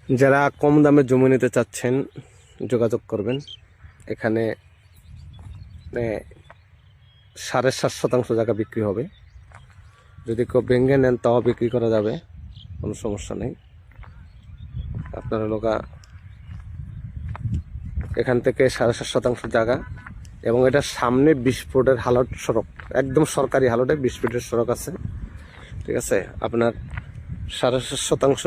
যারা কম দামে জমি নিতে চাচ্ছেন যোগাযোগ করবেন। এখানে 7.5 শতাংশ জায়গা বিক্রি হবে। যদি কেউ ভেঙে নেন তাও বিক্রি করা যাবে, কোনো সমস্যা নেই। আপনারা লোকা এখান থেকে 7.5 শতাংশ জায়গা এবং এটার সামনে 20 ফুটের হালট সড়ক, একদম সরকারি হালটে 20 ফুটের সড়ক আছে। ঠিক আছে, আপনার 7.5 শতাংশ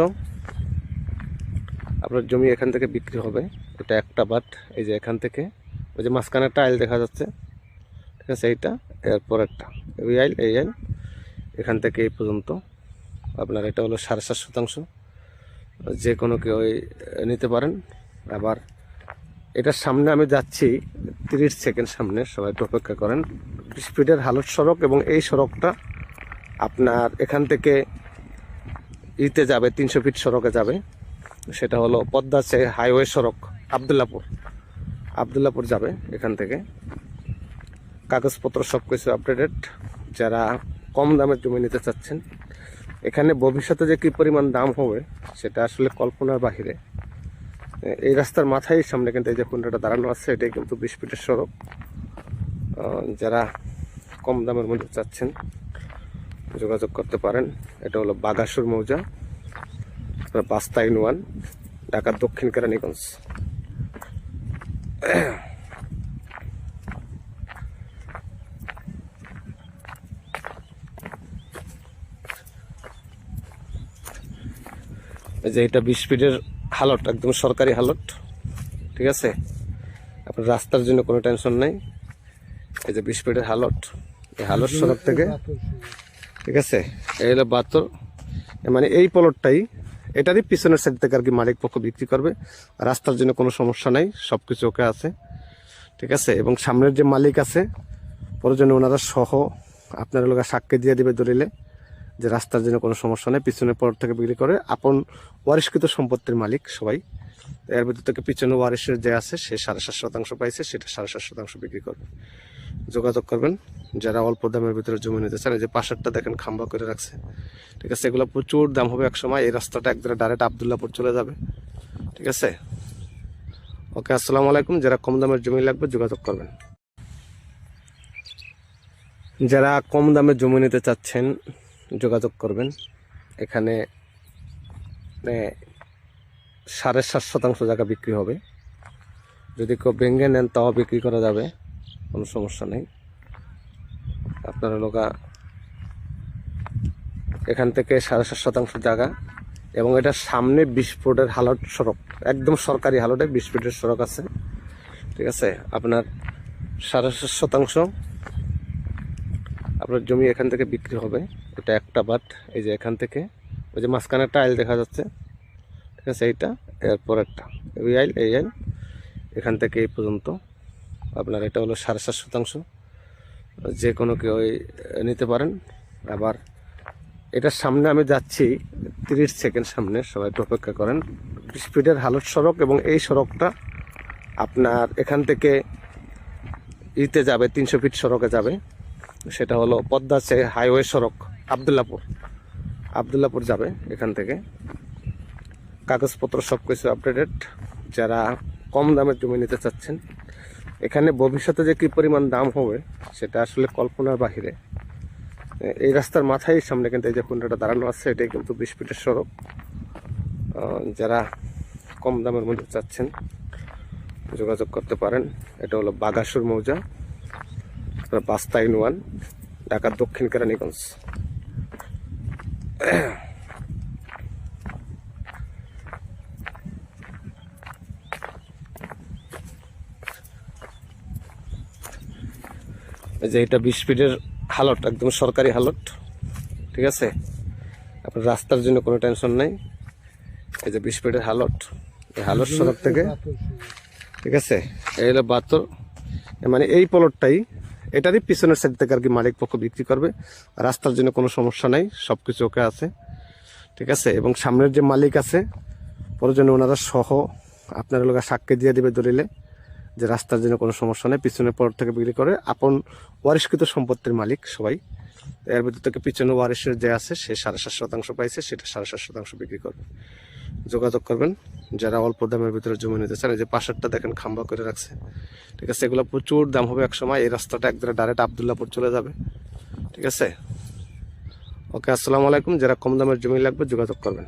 আপনার জমি এখান থেকে বিক্রি হবে। এটা একটা বাট, এই যে এখান থেকে ওই যে মাঝখানে টাইল দেখা যাচ্ছে, ঠিক আছে, এইটা এরপর একটা এই আইল, এই আইল এখান থেকে এই পর্যন্ত আপনার এটা হলো 7.5 শতাংশ। যে কোনো কেউ নিতে পারেন। আবার এটার সামনে আমি যাচ্ছি 30 সেকেন্ড সামনে, সবাই একটু অপেক্ষা করেন। 20 ফিটের হালট সড়ক এবং এই সড়কটা আপনার এখান থেকে ইতে যাবে, 300 ফিট সড়কে যাবে। সেটা হলো পদ্মা হাইওয়ে সড়ক, আবদুল্লাপুর যাবে এখান থেকে। কাগজপত্র সব কিছু আপডেটেড। যারা কম দামে জমি নিতে চাচ্ছেন, এখানে ভবিষ্যতে যে কী পরিমাণ দাম হবে সেটা আসলে কল্পনার বাহিরে। এই রাস্তার মাথায় সামনে কিন্তু এই যে কুন্ডাটা দাঁড়ানো আছে, এটাই কিন্তু 20 ফিটের সড়ক। যারা কম দামের মধ্যে চাচ্ছেন যোগাযোগ করতে পারেন। এটা হলো বাগাসুর মৌজা, বাস্তা ইউনিয়ন, ঢাকার দক্ষিণ কেরানীগঞ্জ। এই যে এটা 20 ফিটের হালট, একদম সরকারি হালট। ঠিক আছে, আপনার রাস্তার জন্য কোনো টেনশন নাই। এই যে 20 ফিটের হালট, এই হালট সড়ক থেকে, ঠিক আছে, এই হলো 72, মানে এই প্লটটাই, এটারই পিছনের সাইড থেকে আর কি মালিক পক্ষ বিক্রি করবে। রাস্তার জন্য কোনো সমস্যা নাই, সব কিছু ওকে আছে। ঠিক আছে, এবং সামনের যে মালিক আছে প্রয়োজনে ওনারা সহ আপনার লোক সাক্ষী দিয়ে দিবে দলিলে যে রাস্তার জন্য কোনো সমস্যা নেই, পিছনের পর থেকে বিক্রি করে। আপন ওয়ারিশকৃত সম্পত্তির মালিক সবাই। এর ভিতর থেকে পিছনে ওয়ারিশের যে আছে সে 7.5 শতাংশ পাইছে, সেটা 7.5 শতাংশ বিক্রি করবে। যোগাযোগ করবেন যারা অল্প দামের ভিতরে জমি নিতে চান। এই যে পাশেরটা দেখেন খাম্বা করে রাখছে, ঠিক আছে, এগুলো প্রচুর দাম হবে এক সময়। এই রাস্তাটা একদম ডাইরেক্ট আবদুল্লাপুর চলে যাবে। ঠিক আছে, ওকে, আসসালামু আলাইকুম। যারা কম দামের জমি লাগবে যোগাযোগ করবেন। যারা কম দামে জমি নিতে চাচ্ছেন যোগাযোগ করবেন। এখানে 7.5 শতাংশ জায়গা বিক্রি হবে। যদি কেউ ভেঙে নেন তাও বিক্রি করা যাবে, কোনো সমস্যা নেই। আপনারা লোকা এখান থেকে 7.5 শতাংশ জায়গা এবং এটার সামনে 20 ফুটের হালট সড়ক, একদম সরকারি হালটে 20 ফুটের সড়ক আছে। ঠিক আছে, আপনার 7.5 শতাংশ আপনার জমি এখান থেকে বিক্রি হবে। এটা একটা বাট, এই যে এখান থেকে ওই যে মাঝখানে টাইল দেখা যাচ্ছে, ঠিক আছে, এইটা এরপর একটা এই আইল, এই আইল এখান থেকে এই পর্যন্ত আপনার এটা হলো 7.5 শতাংশ। যে কোনো কেউ নিতে পারেন। আবার এটার সামনে আমি যাচ্ছি 30 সেকেন্ড সামনে, সবাই একটু অপেক্ষা করেন। 20 ফিটের হালট সড়ক এবং এই সড়কটা আপনার এখান থেকে ইতে যাবে, 300 ফিট সড়কে যাবে। সেটা হলো পদ্মা হাইওয়ে সড়ক, আবদুল্লাপুর যাবে এখান থেকে। কাগজপত্র সব কিছু আপডেটেড। যারা কম দামের জমি নিতে চাচ্ছেন, এখানে ভবিষ্যতে যে কী পরিমাণ দাম হবে সেটা আসলে কল্পনার বাহিরে। এই রাস্তার মাথায় সামনে কিন্তু এই যে কুন্ডাটা দাঁড়ানো আছে, এটাই কিন্তু 20 ফিটের সড়ক। যারা কম দামের মধ্যে চাচ্ছেন যোগাযোগ করতে পারেন। এটা হলো বাগাসুর মৌজা, বাস্তা ইউনিয়ন, ঢাকার দক্ষিণ কেরানীগঞ্জ। এই যে এটা 20 ফিটের হালট, একদম সরকারি হালট। ঠিক আছে, আপনার রাস্তার জন্য কোনো টেনশন নাই। এই যে 20 ফিটের হালট, এই হালট সড়ক থেকে, ঠিক আছে, এই হলো 72, মানে এই প্লটটাই, এটারই পিছনের সাইড থেকে আর কি মালিক পক্ষ বিক্রি করবে। রাস্তার জন্য কোনো সমস্যা নাই, সব কিছু ওকে আছে। ঠিক আছে, এবং সামনের যে মালিক আছে প্রয়োজনে ওনারা সহ আপনার লোক সাক্ষী দিয়ে দিবে দলিলে যে রাস্তার জন্য কোনো সমস্যা নেই, পিছনের পর থেকে বিক্রি করে। আপন ওয়ারিশকৃত সম্পত্তির মালিক সবাই। এর ভিতর থেকে পিছনে ওয়ারিশের যে আছে সে 7.5% পাইছে, সেটা 7.5% বিক্রি করবে। যোগাযোগ করবেন যারা অল্প দামের ভিতরে জমি নিতে চান। এই যে পাশেরটা দেখেন খাম্বা করে রাখছে, ঠিক আছে, এগুলো প্রচুর দাম হবে এক সময়। এই রাস্তাটা একদম ডাইরেক্ট আবদুল্লাপুর চলে যাবে, ঠিক আছে। ওকে, আসসালামু আলাইকুম। যারা কম দামের জমি লাগবে যোগাযোগ করবেন।